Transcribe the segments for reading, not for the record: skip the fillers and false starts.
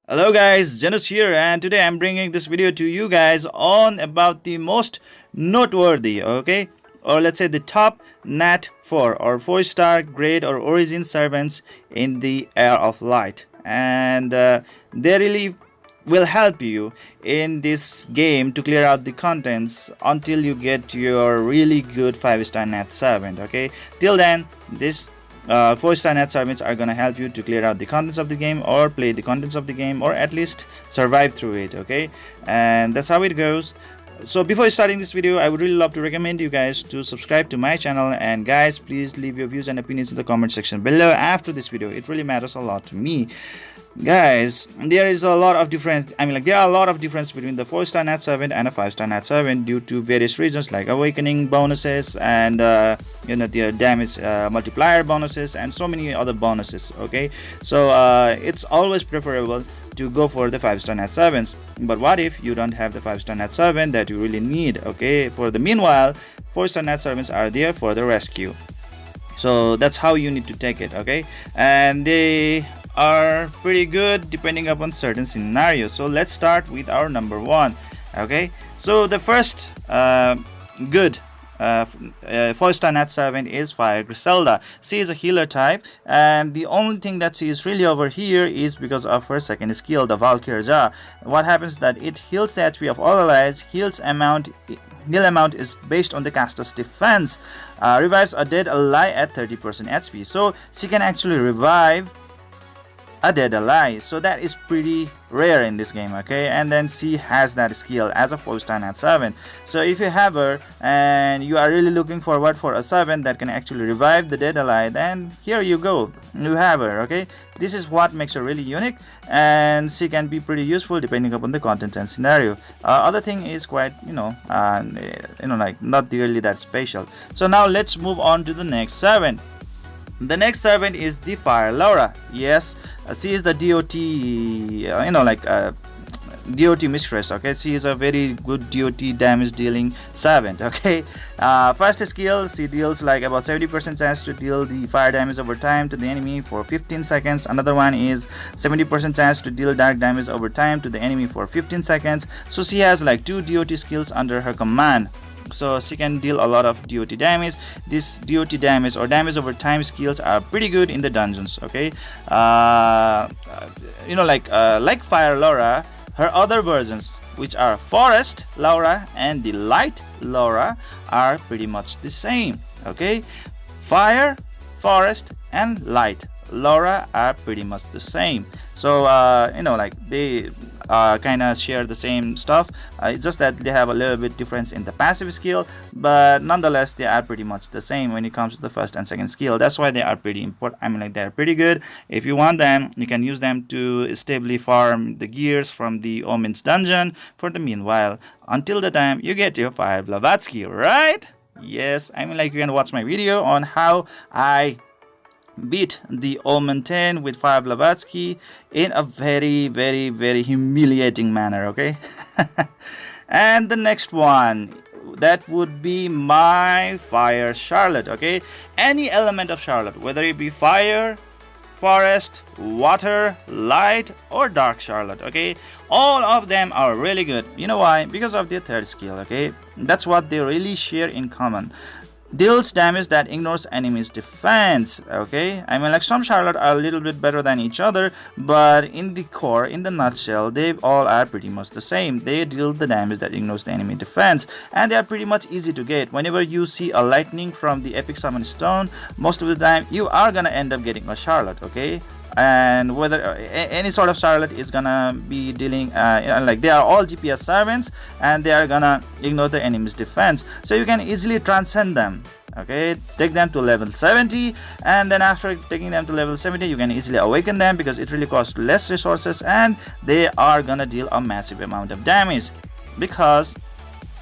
Hello guys, Zennosh here, and today I'm bringing this video to you guys on about the most noteworthy, or let's say the top Nat 4 or 4-star grade or origin servants in the Heir of Light, and they really will help you in this game to clear out the contents until you get your really good 5-star Nat servant. Okay, till then this 4-star net servants are gonna help you to clear out the contents of the game or play the contents of the game or at least survive through it. Okay, and that's how it goes. So before starting this video, I would really love to recommend you guys to subscribe to my channel, and guys, please leave your views and opinions in the comment section below after this video. It really matters a lot to me. Guys, there is a lot of difference. There are a lot of difference between the 4-star Nat servant and a 5-star Nat servant due to various reasons like awakening bonuses and their damage multiplier bonuses and so many other bonuses. Okay, so it's always preferable to go for the 5-star Nat servants. But what if you don't have the 5-star Nat servant that you really need? Okay, for the meanwhile, 4-star Nat servants are there for the rescue. So that's how you need to take it. Okay, and they are pretty good depending upon certain scenarios. So let's start with our number 1. Okay, so the first good 4-star Nat servant is Fire Griselda. She is a healer type, and the only thing that she is really over here is because of her second skill, the Valkyria. What happens that it heals the HP of all allies. Heal amount is based on the caster's defense. Revives a dead ally at 30% HP, so she can actually revive a dead ally, so that is pretty rare in this game. Okay, and then she has that skill as a 4-star Nat servant. So if you have her and you are really looking forward for a servant that can actually revive the dead ally, then here you go, you have her. Okay, this is what makes her really unique, and she can be pretty useful depending upon the content and scenario. Other thing is quite like not really that special. So now let's move on to the next servant. The next servant is the Fire Laura. Yes, she is the DOT, DOT mistress. Okay, she is a very good DOT damage dealing servant. Okay, first skill, she deals like about 70% chance to deal the fire damage over time to the enemy for 15 seconds. Another one is 70% chance to deal dark damage over time to the enemy for 15 seconds. So she has like 2 DOT skills under her command, so she can deal a lot of DOT damage. This DOT damage or damage over time skills are pretty good in the dungeons. Okay, like Fire Laura, her other versions, which are Forest Laura and the Light Laura, are pretty much the same. Okay, Fire, Forest, and Light Laura are pretty much the same. So they kind of share the same stuff. It's just that they have a little bit difference in the passive skill, but nonetheless they are pretty much the same when it comes to the first and second skill. That's why they are pretty important. They're pretty good. If you want them, you can use them to stably farm the gears from the Omen's dungeon for the meanwhile, until the time you get your 5 Blavatsky, right? Yes, you can watch my video on how I beat the Omen 10 with 5 Blavatsky in a very, very, very humiliating manner. Okay, and the next one, that would be my Fire Charlotte. Okay, any element of Charlotte, whether it be fire, forest, water, light, or dark Charlotte. Okay, all of them are really good. You know why? Because of their third skill. Okay, that's what they really share in common. Deals damage that ignores enemies' defense. Okay, some Charlotte are a little bit better than each other, but in the core, in the nutshell, they all are pretty much the same. They deal the damage that ignores the enemy defense, and they are pretty much easy to get. Whenever you see a lightning from the epic summon stone, most of the time you are gonna end up getting a Charlotte. Okay, and whether any sort of Charlotte is gonna be dealing they are all DPS servants, and they are gonna ignore the enemy's defense, so you can easily transcend them. Okay, take them to level 70, and then after taking them to level 70 you can easily awaken them because it really costs less resources, and they are gonna deal a massive amount of damage because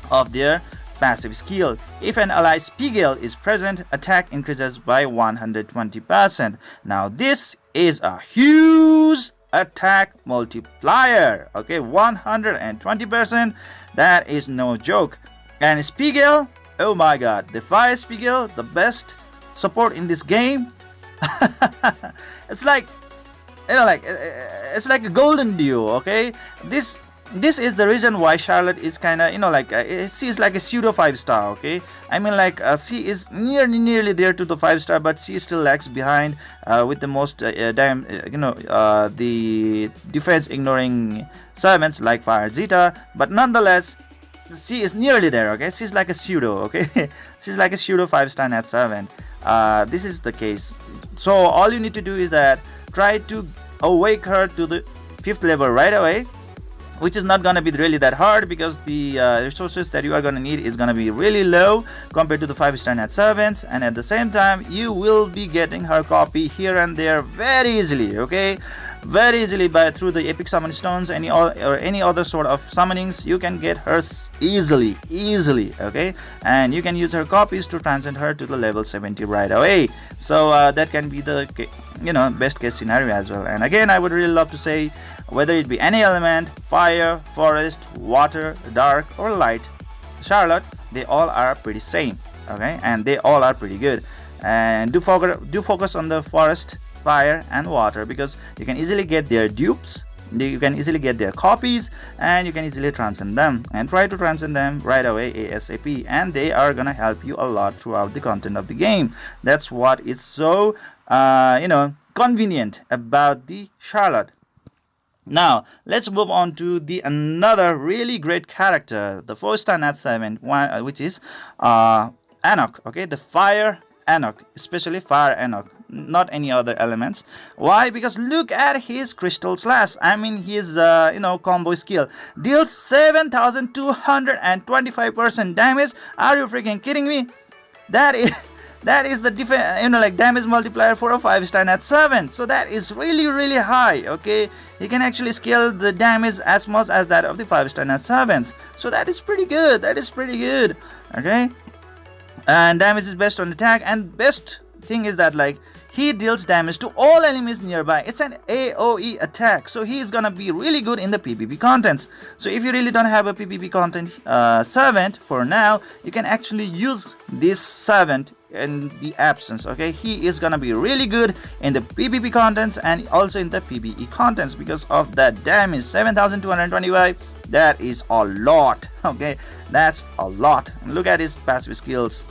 of their passive skill. If an ally Spiegel is present, attack increases by 120%. Now this is a huge attack multiplier. Okay, 120%, that is no joke. And Spiegel, oh my god, the Fire Spiegel, the best support in this game. It's like it's like a golden duo. Okay, this is the reason why Charlotte is kind of, like she is like a pseudo 5-star. Okay, I mean, like she is nearly there to the 5-star, but she still lags behind with the most the defense ignoring servants like Fire Zeta, but nonetheless she is nearly there. Okay, she's like a pseudo. Okay, she's like a pseudo 5-star net servant. This is the case. So all you need to do is that try to awake her to the 5th level right away, which is not gonna be really that hard, because the resources that you are gonna need is gonna be really low compared to the 5-star net servants, and at the same time you will be getting her copy here and there very easily. Okay, very easily by through the epic summon stones, or any other sort of summonings. You can get her easily. Okay, and you can use her copies to transcend her to the level 70 right away. So that can be the best case scenario as well. And again, I would really love to say, whether it be any element, fire, forest, water, dark, or light, Charlotte, they all are pretty same. Okay, and they all are pretty good. And do focus on the forest, fire, and water, because you can easily get their dupes, you can easily get their copies, and you can easily transcend them. And try to transcend them right away ASAP, and they are gonna help you a lot throughout the content of the game. That's what is so convenient about the Charlotte. Now let's move on to the another really great character, the 4-star net 7, which is Enoch. Okay, the fire Enoch, especially fire Enoch, not any other elements. Why? Because look at his crystal slash. I mean, his combo skill deals 7,225% damage. Are you freaking kidding me? That is the damage multiplier for a 5-star net 7. So that is really high. Okay, he can actually scale the damage as much as that of the 5-star net 7s. So that is pretty good. Okay, and damage is based on attack, and best thing is that he deals damage to all enemies nearby. It's an AoE attack, so he is gonna be really good in the PvP contents. So if you really don't have a PvP content servant for now, you can actually use this servant in the absence. Okay, he is gonna be really good in the PvP contents and also in the PvE contents because of that damage. 7,225, that is a lot. Okay, that's a lot. Look at his passive skills.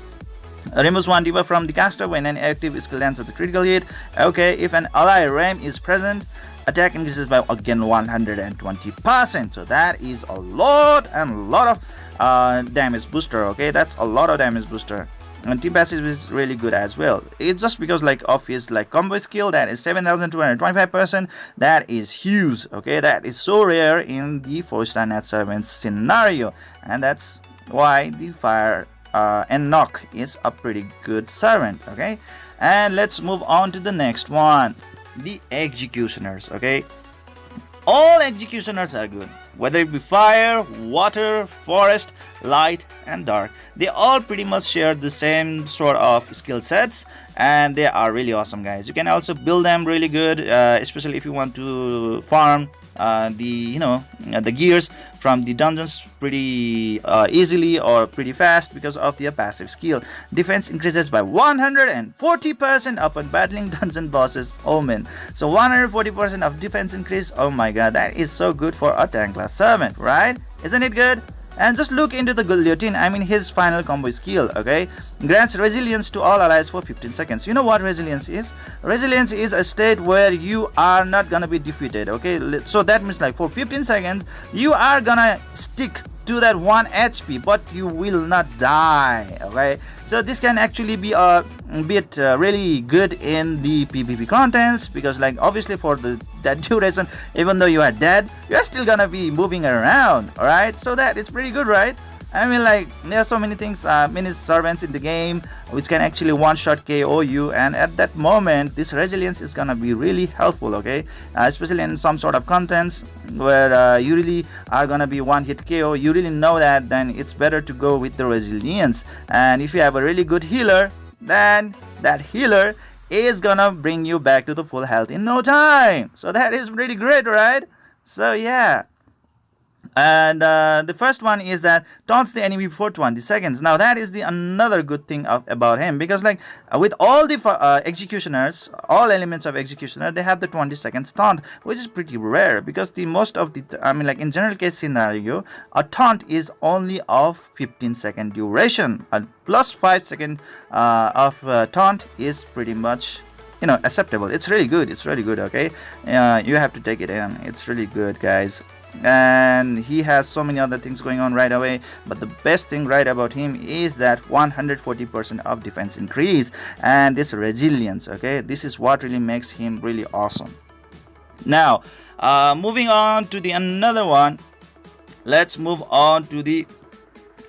Removes 1 debuff from the caster when an active skill lands at the critical hit. Okay, if an ally ram is present, attack increases by again 120%. So that is a lot of damage booster. Okay, that's a lot of damage booster. And team passive is really good as well. It's just because of his combo skill, that is 7,225%. That is huge. Okay, that is so rare in the 4-star net servant scenario, and that's why the fire Enoch is a pretty good servant. Okay, and let's move on to the next one, the executioners. Okay, all executioners are good, whether it be fire, water, forest, light, and dark. They all pretty much share the same sort of skill sets, and they are really awesome, guys. You can also build them really good, especially if you want to farm the gears from the dungeons pretty easily or pretty fast because of their passive skill. Defense increases by 140% upon battling dungeon bosses. Omen. So 140% of defense increase. Oh my god, that is so good for a tank class servant, right? Isn't it good? And just look into the guillotine. I mean, his final combo skill. Okay, grants resilience to all allies for 15 seconds. You know what resilience is? Resilience is a state where you are not gonna be defeated. Okay, so that means for 15 seconds you are gonna stick to that 1 HP, but you will not die. Okay, so this can actually be a bit really good in the PvP contents, because obviously for that duration, even though you are dead, you are still gonna be moving around. All right, so that is pretty good, right? I mean, there are so many things, many servants in the game which can actually one-shot KO you, and at that moment this resilience is gonna be really helpful. Okay, especially in some sort of contents where you really are gonna be one-hit KO. You really know that, then it's better to go with the resilience. And if you have a really good healer, then that healer is gonna bring you back to the full health in no time. So that is really great, right? So yeah, And the first one is that taunts the enemy for 20 seconds. Now that is the another good thing about him, because like with all the executioners, all elements of executioner, they have the 20 seconds taunt, which is pretty rare, because the most of the I mean, like in general case scenario, a taunt is only of 15-second duration. A plus 5 second of taunt is pretty much, you know, acceptable. It's really good. It's really good. Okay, you have to take it in. It's really good, guys. And he has so many other things going on right away, but the best thing right about him is that 140% of defense increase and this resilience. Okay, this is what really makes him really awesome. Now moving on to the another one, let's move on to the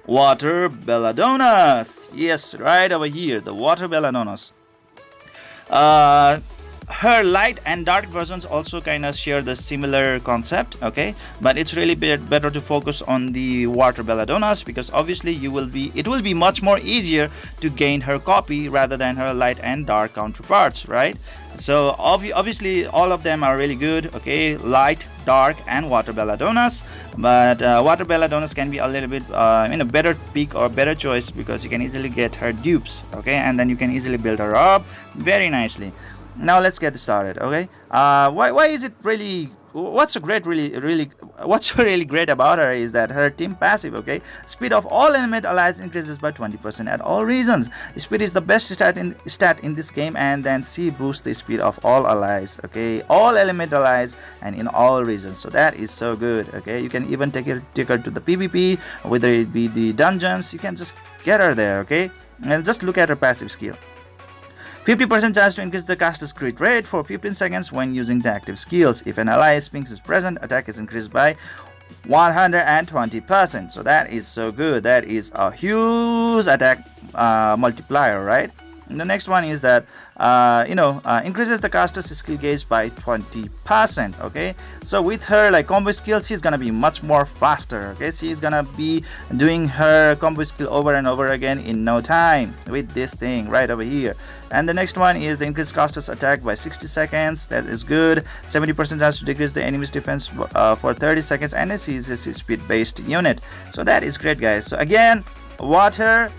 water Belladonas. Yes, right over here, the water Belladonas. Her light and dark versions also kind of share the similar concept, okay, but it's really better to focus on the water Belladonas, because obviously it will be much more easier to gain her copy rather than her light and dark counterparts, right? So obviously all of them are really good, okay, light, dark, and water Belladonas, but water Belladonas can be a little bit a better pick or better choice, because you can easily get her dupes, okay, and then you can easily build her up very nicely. Now let's get started, okay. Why is it really, what's really great about her is that her team passive, okay, speed of all element allies increases by 20% at all regions. Speed is the best stat in this game, and then she boosts the speed of all allies, okay, all element allies and in all regions. So that is so good, okay. You can even take her to the PvP, whether it be the dungeons, you can just get her there, okay. And just look at her passive skill. 50% chance to increase the caster's crit rate for 15 seconds when using the active skills. If an ally Sphinx is present, attack is increased by 120%. So that is so good. That is a huge attack multiplier, right? And the next one is that increases the caster's skill gauge by 20%, okay. So with her like combo skill, she's gonna be much more faster, okay. She's gonna be doing her combo skill over and over again in no time with this thing right over here. And the next one is the increased caster's attack by 60 seconds. That is good. 70% chance to decrease the enemy's defense for 30 seconds, and this is a speed based unit. So that is great, guys. So again, water,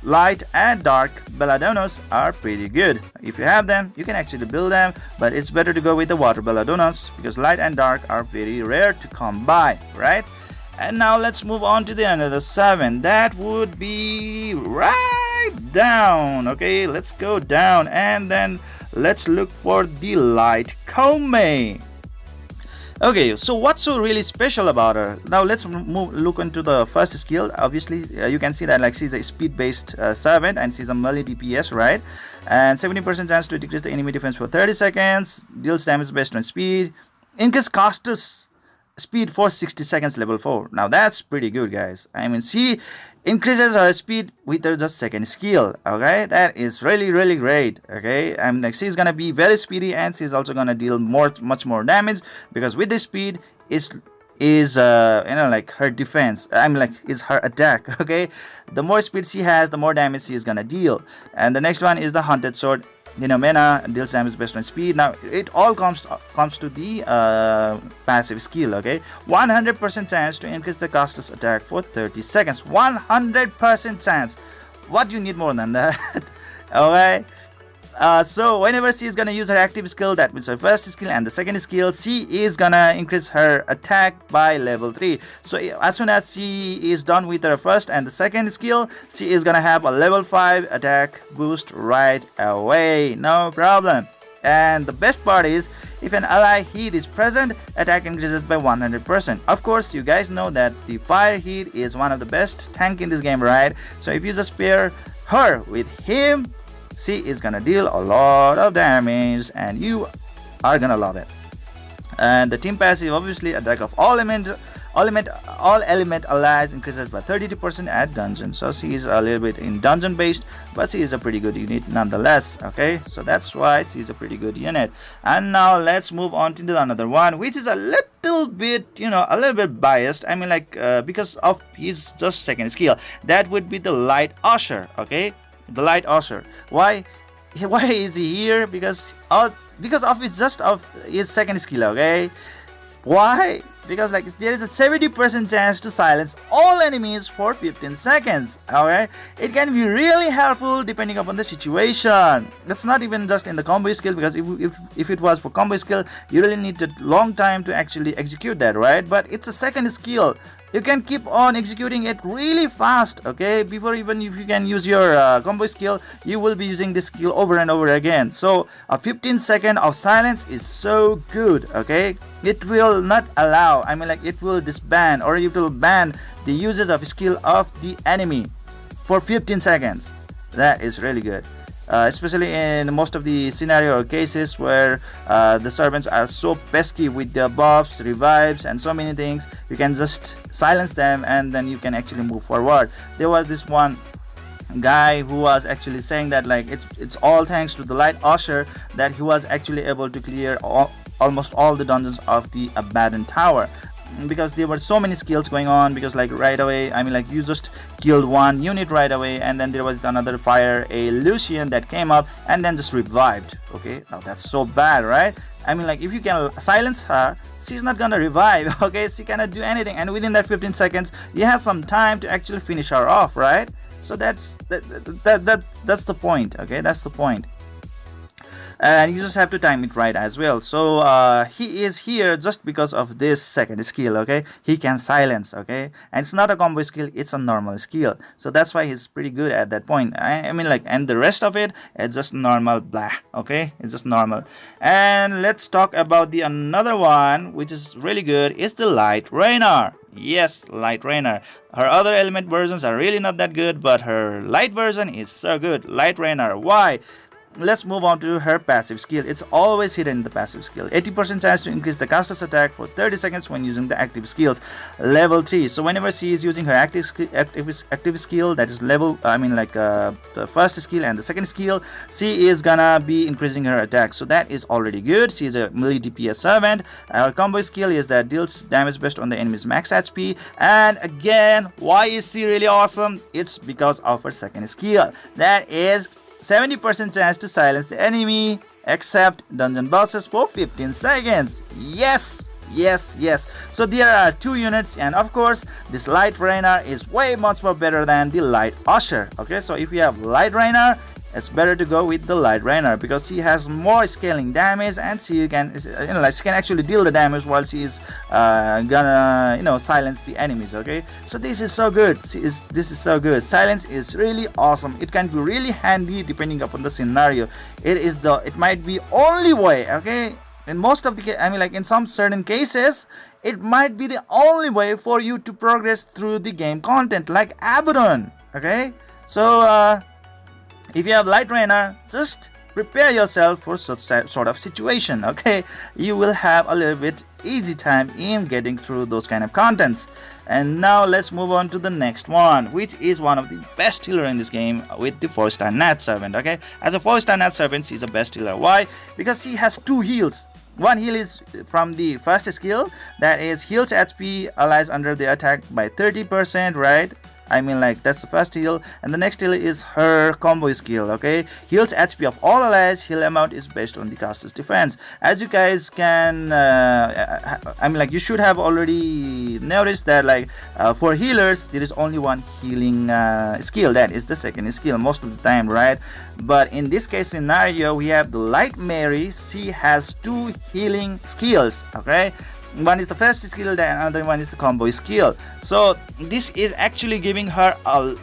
light and dark Belladonas are pretty good. If you have them, you can actually build them, but it's better to go with the water Belladonas, because light and dark are very rare to come by, right? And now let's move on to the another 7. That would be right down, okay. Let's go down and then let's look for the light Koume. Okay, so what's so really special about her? Now let's look into the first skill. Obviously, you can see that like she's a speed-based servant, and she's a melee DPS, right? And 70% chance to decrease the enemy defense for 30 seconds. Deals damage based on speed. Increase caster's speed for 60 seconds, level 4. Now that's pretty good, guys. I mean, she increases her speed with her just second skill, okay. That is really great, okay. I'm like, she's gonna be very speedy, and she's also gonna deal much more damage, because with the speed is like her defense, is her attack, okay. The more speed she has, the more damage she is gonna deal. And the next one is the haunted sword. Mena deals damage based on speed. Now it all comes to the passive skill, okay. 100% chance to increase the caster's attack for 30 seconds. 100% chance. What do you need more than that? Okay. So whenever she is gonna use her active skill, that means her first skill and the second skill, she is gonna increase her attack by level 3. So as soon as she is done with her first and the second skill, she is gonna have a level 5 attack boost right away, no problem. And the best part is, if an ally heat is present, attack increases by 100%. Of course, you guys know that the fire heat is one of the best tank in this game, right? So if you just pair her with him, she is gonna deal a lot of damage, and you are gonna love it. And the team passive, obviously, attack of all element allies increases by 32% at dungeon. So she is a little bit in dungeon based, but she is a pretty good unit nonetheless, okay. So that's why she is a pretty good unit. And now let's move on to another one, which is a little bit biased. I mean, like because of his just second skill, that would be the light Usher, okay. The light Usher. Why is he here? Because of his second skill, okay. Why? because like there is a 70% chance to silence all enemies for 15 seconds. Okay, it can be really helpful depending upon the situation. That's not even just in the combo skill, because if it was for combo skill, you really need a long time to actually execute that, right? But it's a second skill. You can keep on executing it really fast, okay? Before even if you can use your combo skill, you will be using this skill over and over again. So a 15 second of silence is so good, okay? It will not allow, I mean like it will disband, or it will ban the usage of skill of the enemy for 15 seconds. That is really good. Especially in most of the scenario or cases where the servants are so pesky with their buffs, revives, and so many things, you can just silence them and then you can actually move forward. There was this one guy who was actually saying that like it's all thanks to the light Usher that he was actually able to clear almost all the dungeons of the abandoned tower, because there were so many skills going on. Because like right away, I mean like you just killed one unit right away, and then there was another fire, a Lucian that came up and then just revived. Okay, now that's so bad, right? I mean like if you can silence her, she's not gonna revive. Okay, she cannot do anything, and within that 15 seconds you have some time to actually finish her off, right? So that's the point. Okay, that's the point. And you just have to time it right as well. So he is here just because of this second skill. Okay, he can silence. Okay, and it's not a combo skill, it's a normal skill, so that's why he's pretty good at that point. I mean like, and the rest of it, it's just normal blah. Okay, it's just normal. And let's talk about the another one which is really good, is the light Reynar. Yes, light Reynar. Her other element versions are really not that good, but her light version is so good. Light Reynar. Why? Let's move on to her passive skill. It's always hidden in the passive skill. 80% chance to increase the caster's attack for 30 seconds when using the active skills. Level 3. So whenever she is using her active skill, that is level, I mean like the first skill and the second skill, she is gonna be increasing her attack. So that is already good. She is a melee DPS servant. Her combo skill is that deals damage based on the enemy's max HP. And again, why is she really awesome? It's because of her second skill. That is 70% chance to silence the enemy except dungeon bosses for 15 seconds. Yes, yes, yes. So there are two units, and of course this light Reynar is way much more better than the light Usher. Okay, so if you have light Reynar, it's better to go with the light Reynar because she has more scaling damage, and she can, like she can actually deal the damage while she is gonna silence the enemies. Okay, so this is so good. This is so good. Silence is really awesome. It can be really handy depending upon the scenario. It might be only way. Okay, in most of the, I mean like in some certain cases, it might be the only way for you to progress through the game content, like Abaddon. Okay, so if you have light Reynar, just prepare yourself for such sort of situation. Okay, you will have a little bit easy time in getting through those kind of contents. And now let's move on to the next one, which is one of the best healer in this game, with the 4-star Nat Servant. Okay, as a 4-star Nat Servant, she's the best healer. Why? Because she has two heals. One heal is from the first skill, that is heals HP allies under the attack by 30%, right? I mean like that's the first heal, and the next heal is her combo skill. Okay, heals HP of all allies. Heal amount is based on the caster's defense. As you guys can, I mean like you should have already noticed that like for healers there is only one healing skill, that is the second skill most of the time, right? But in this case scenario, we have the light Mary. She has two healing skills. Okay, one is the first skill, the another one is the combo skill. So this is actually giving her a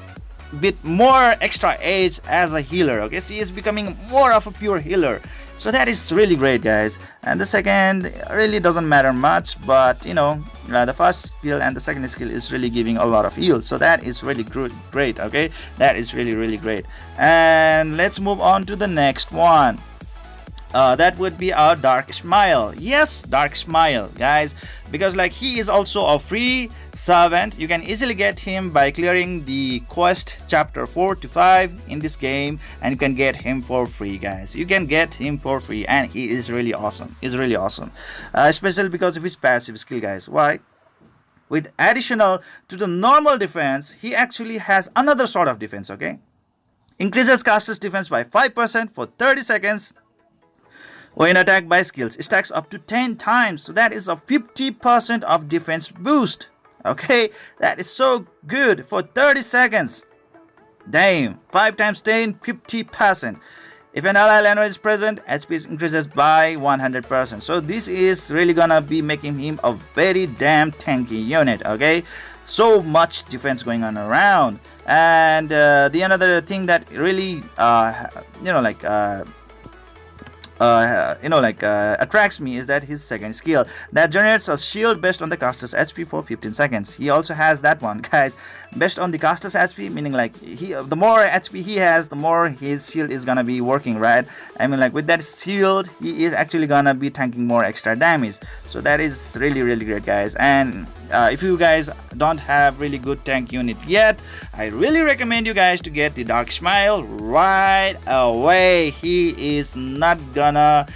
bit more extra edge as a healer. Okay, she is becoming more of a pure healer. So that is really great, guys. And the second really doesn't matter much, but the first skill and the second skill is really giving a lot of heal. So that is really great. Okay, that is really great. And let's move on to the next one. That would be our Dark Ishmael. Yes, Dark Ishmael, guys, because like he is also a free servant. You can easily get him by clearing the quest chapter 4 to 5 in this game, and you can get him for free, guys. You can get him for free, and he is really awesome. He's really awesome, especially because of his passive skill, guys. Why? With additional to the normal defense, he actually has another sort of defense. Okay, increases caster's defense by 5% for 30 seconds When attacked by skills, it stacks up to 10 times. So that is a 50% of defense boost. Okay, that is so good for 30 seconds. Damn, 5 times 10, 50%. If an ally landmark is present, HP increases by 100%. So this is really gonna be making him a very damn tanky unit. Okay, so much defense going on around. And the another thing that really attracts me is that his second skill that generates a shield based on the caster's HP for 15 seconds. He also has that one, guys, based on the caster's HP, meaning like the more HP he has, the more his shield is gonna be working, right? I mean, like with that shield, he is actually gonna be tanking more extra damage. So that is really great, guys. And if you guys don't have really good tank unit yet, I really recommend you guys to get the Dark Ishmael right away. He is not gonna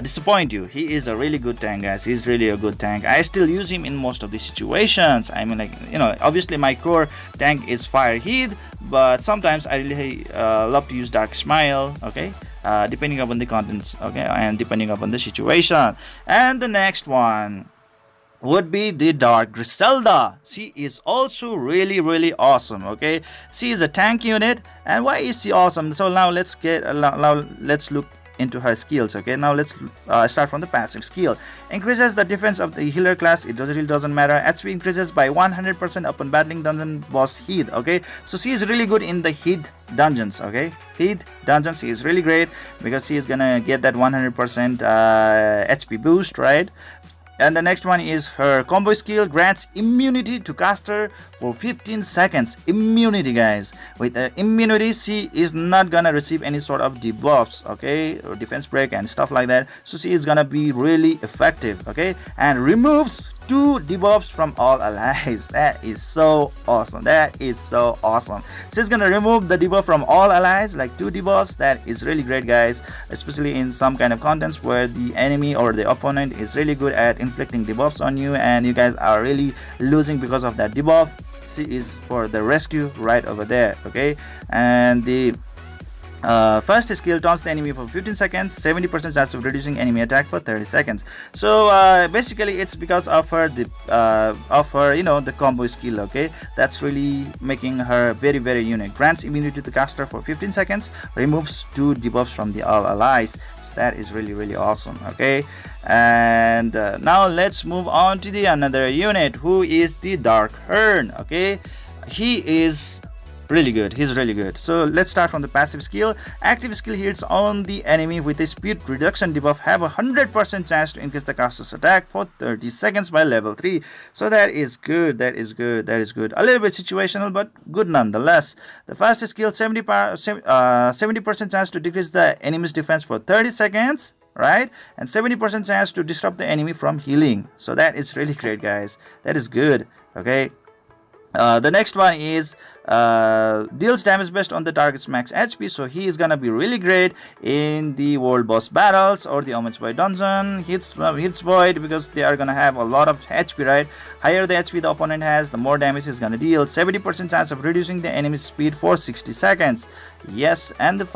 disappoint you. He is a really good tank, guys. He's really a good tank. I still use him in most of the situations. I mean, like, obviously my core tank is fire heat, but sometimes I really love to use Dark Ishmael, okay, depending upon the contents, okay, and depending upon the situation. And the next one would be the Dark Griselda. She is also really awesome. Okay, she is a tank unit. And why is she awesome? So now let's look into her skills. Okay, now let's start from the passive skill. Increases the defense of the healer class. It really doesn't matter. HP increases by 100% upon battling dungeon boss heat. Okay, so she is really good in the heat dungeons. Okay, heat dungeons, she is really great because she is gonna get that 100% HP boost, right? And the next one is her combo skill, grants immunity to caster for 15 seconds. Immunity, guys. With immunity, she is not gonna receive any sort of debuffs, okay, or defense break and stuff like that. So she is gonna be really effective, okay, and removes 2 debuffs from all allies. That is so awesome. That is so awesome. She's gonna remove the debuff from all allies, like 2 debuffs. That is really great, guys, especially in some kind of contents where the enemy or the opponent is really good at inflicting debuffs on you and you guys are really losing because of that debuff. She is for the rescue right over there, okay. And the first skill taunts the enemy for 15 seconds, 70% chance of reducing enemy attack for 30 seconds. So basically it's because of her the combo skill, okay. That's really making her very unique. Grants immunity to caster for 15 seconds, removes 2 debuffs from the all allies. So that is really awesome, okay. And now let's move on to the another unit, who is the Dark Hern, okay. He is really good. He's really good. So let's start from the passive skill. Active skill hits on the enemy with a speed reduction debuff have a 100% chance to increase the caster's attack for 30 seconds by level 3. So that is good. That is good. That is good. A little bit situational, but good nonetheless. The first skill, 70% chance to decrease the enemy's defense for 30 seconds, right, and 70% chance to disrupt the enemy from healing. So that is really great, guys. That is good, okay. The next one is deals damage based on the target's max HP. So he is gonna be really great in the world boss battles or the Omen's Void dungeon. Hits Void because they are gonna have a lot of HP, right? Higher the HP the opponent has, the more damage he's gonna deal. 70% chance of reducing the enemy's speed for 60 seconds. Yes, and the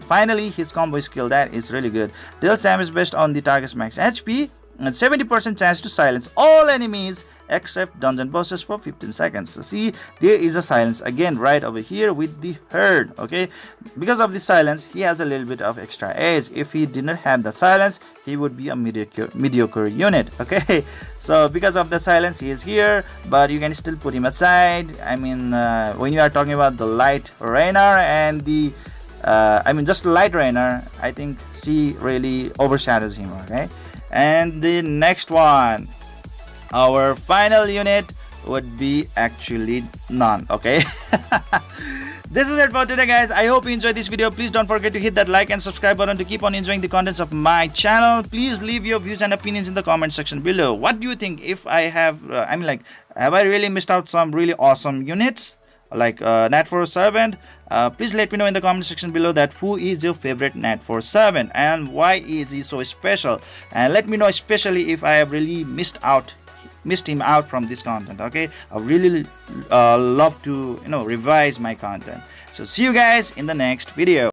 finally his combo skill, that is really good. Deals damage based on the target's max HP and 70% chance to silence all enemies except dungeon bosses for 15 seconds. So see, there is a silence again right over here with the Herd, okay. Because of the silence, he has a little bit of extra edge. If he did not have that silence, he would be a mediocre unit, okay. So because of the silence, he is here, but you can still put him aside. I mean, when you are talking about the light Reynar and the just light Reynar, I think she really overshadows him, okay. And the next one, our final unit, would be actually none, okay. This is it for today, guys. I hope you enjoyed this video. Please don't forget to hit that like and subscribe button to keep on enjoying the contents of my channel. Please leave your views and opinions in the comment section below. What do you think? If I have have I really missed out some really awesome units like Nat 4 servant? Please let me know in the comment section below that who is your favorite Nat 4 servant and why is he so special, and let me know especially if I have really missed him out from this content, okay. I really love to revise my content. So see you guys in the next video.